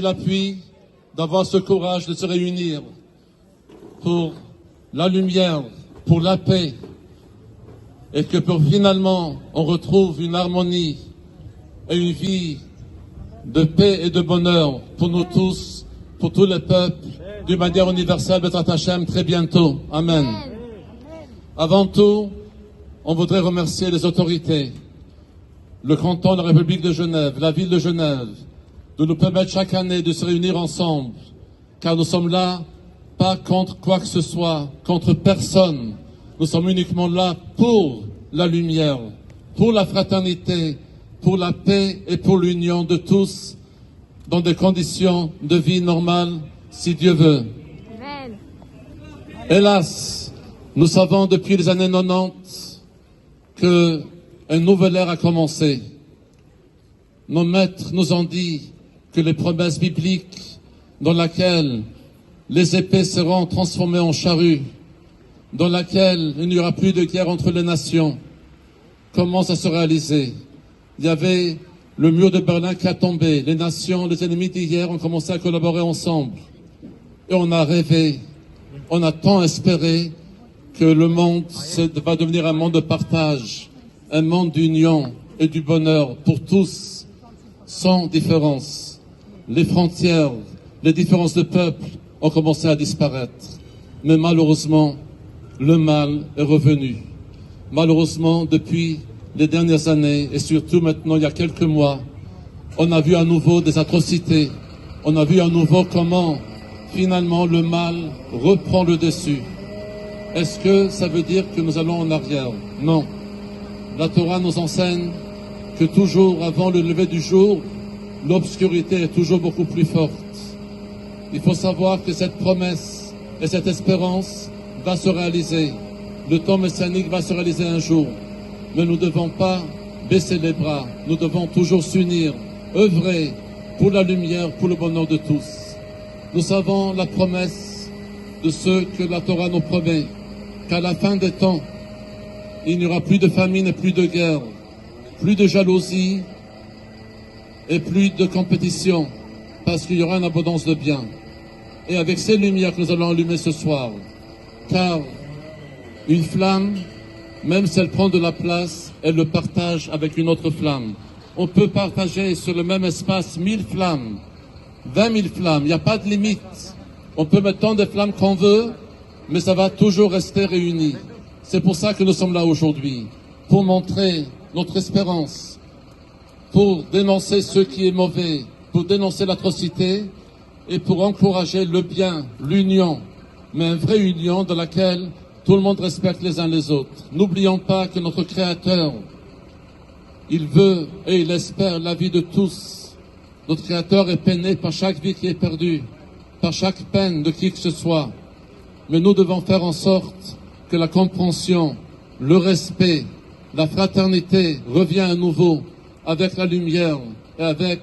l'appui, d'avoir ce courage de se réunir pour la lumière, pour la paix, et que pour finalement on retrouve une harmonie et une vie de paix et de bonheur pour nous tous, pour tous les peuples, d'une manière universelle, B'ezrat Hashem, très bientôt. Amen. Avant tout, on voudrait remercier les autorités, le canton de la République de Genève, la ville de Genève, de nous permettre chaque année de se réunir ensemble, car nous sommes là, pas contre quoi que ce soit, contre personne. Nous sommes uniquement là pour la lumière, pour la fraternité, pour la paix et pour l'union de tous, dans des conditions de vie normales, si Dieu veut. Amen. Hélas, nous savons depuis les années 90 qu'une nouvelle ère a commencé. Nos maîtres nous ont dit que les promesses bibliques dans laquelle les épées seront transformées en charrues, dans laquelle il n'y aura plus de guerre entre les nations, commencent à se réaliser. Il y avait le mur de Berlin qui a tombé, les nations, les ennemis d'hier ont commencé à collaborer ensemble. Et on a rêvé, on a tant espéré que le monde va devenir un monde de partage, un monde d'union et du bonheur pour tous, sans différence. Les frontières, les différences de peuple ont commencé à disparaître. Mais malheureusement, le mal est revenu. Malheureusement, depuis les dernières années, et surtout maintenant, il y a quelques mois, on a vu à nouveau des atrocités. On a vu à nouveau comment, finalement, le mal reprend le dessus. Est-ce que ça veut dire que nous allons en arrière? Non. La Torah nous enseigne que toujours avant le lever du jour, l'obscurité est toujours beaucoup plus forte. Il faut savoir que cette promesse et cette espérance va se réaliser. Le temps messianique va se réaliser un jour. Mais nous ne devons pas baisser les bras. Nous devons toujours s'unir, œuvrer pour la lumière, pour le bonheur de tous. Nous savons la promesse de ce que la Torah nous promet, qu'à la fin des temps, il n'y aura plus de famine et plus de guerre, plus de jalousie et plus de compétition, parce qu'il y aura une abondance de biens. Et avec ces lumières que nous allons allumer ce soir, car une flamme, même si elle prend de la place, elle le partage avec une autre flamme. On peut partager sur le même espace 1000 flammes, 20 000 flammes, il n'y a pas de limite. On peut mettre tant de flammes qu'on veut, mais ça va toujours rester réuni. C'est pour ça que nous sommes là aujourd'hui, pour montrer notre espérance, pour dénoncer ce qui est mauvais, pour dénoncer l'atrocité et pour encourager le bien, l'union, mais une vraie union dans laquelle tout le monde respecte les uns les autres. N'oublions pas que notre Créateur, il veut et il espère la vie de tous. Notre Créateur est peiné par chaque vie qui est perdue, par chaque peine de qui que ce soit. Mais nous devons faire en sorte que la compréhension, le respect, la fraternité revienne à nouveau avec la lumière et avec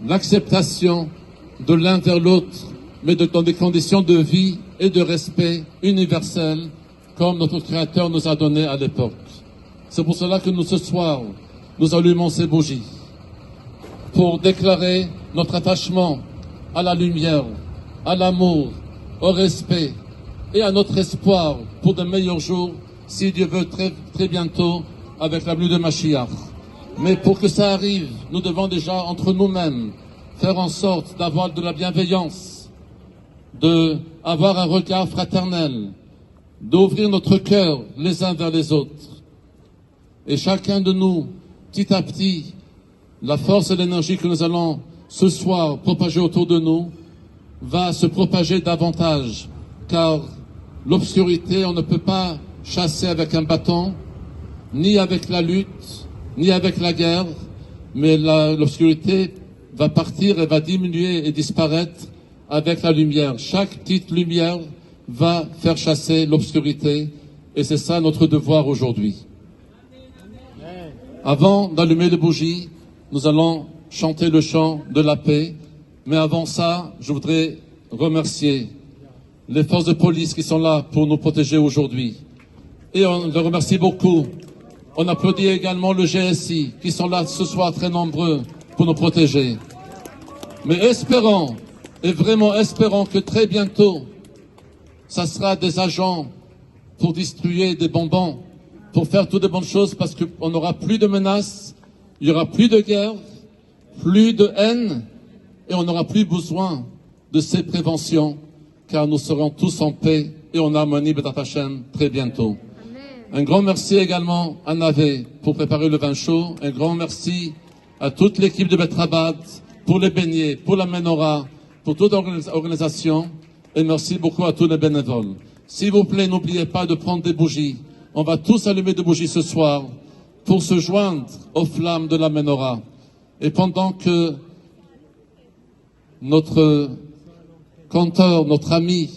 l'acceptation de l'un vers l'autre, mais dans des conditions de vie et de respect universel, comme notre Créateur nous a donné à l'époque. C'est pour cela que nous, ce soir, nous allumons ces bougies, pour déclarer notre attachement à la lumière, à l'amour, au respect et à notre espoir pour de meilleurs jours, si Dieu veut très, très bientôt, avec la venue de Mashiach. Mais pour que ça arrive, nous devons déjà, entre nous-mêmes, faire en sorte d'avoir de la bienveillance, d'avoir un regard fraternel, d'ouvrir notre cœur les uns vers les autres. Et chacun de nous, petit à petit, la force et l'énergie que nous allons ce soir propager autour de nous, va se propager davantage, car l'obscurité, on ne peut pas chasser avec un bâton, ni avec la lutte, ni avec la guerre, mais l'obscurité va partir et va diminuer et disparaître avec la lumière. Chaque petite lumière va faire chasser l'obscurité, et c'est ça notre devoir aujourd'hui. Avant d'allumer les bougies, nous allons chanter le chant de la paix, mais avant ça, je voudrais remercier les forces de police qui sont là pour nous protéger aujourd'hui. Et on les remercie beaucoup. On applaudit également le GSI, qui sont là ce soir très nombreux pour nous protéger. Mais espérons, et vraiment espérons que très bientôt, ça sera des agents pour distribuer des bonbons, pour faire toutes de bonnes choses, parce qu'on n'aura plus de menaces, il n'y aura plus de guerre, plus de haine, et on n'aura plus besoin de ces préventions, car nous serons tous en paix et en harmonie B'ezrat Hashem très bientôt. Un grand merci également à Navé pour préparer le vin chaud. Un grand merci à toute l'équipe de Bet Chabad pour les beignets, pour la menorah, pour toute l'organisation. Et merci beaucoup à tous les bénévoles. S'il vous plaît, n'oubliez pas de prendre des bougies. On va tous allumer des bougies ce soir pour se joindre aux flammes de la menorah. Et pendant que notre conteur, notre ami,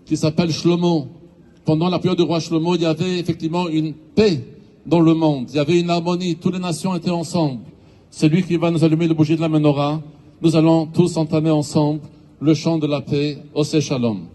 qui s'appelle Shlomo, pendant la période du roi Shlomo, il y avait effectivement une paix dans le monde. Il y avait une harmonie. Toutes les nations étaient ensemble. C'est lui qui va nous allumer le bougie de la menorah. Nous allons tous entamer ensemble le chant de la paix. Oseh Shalom.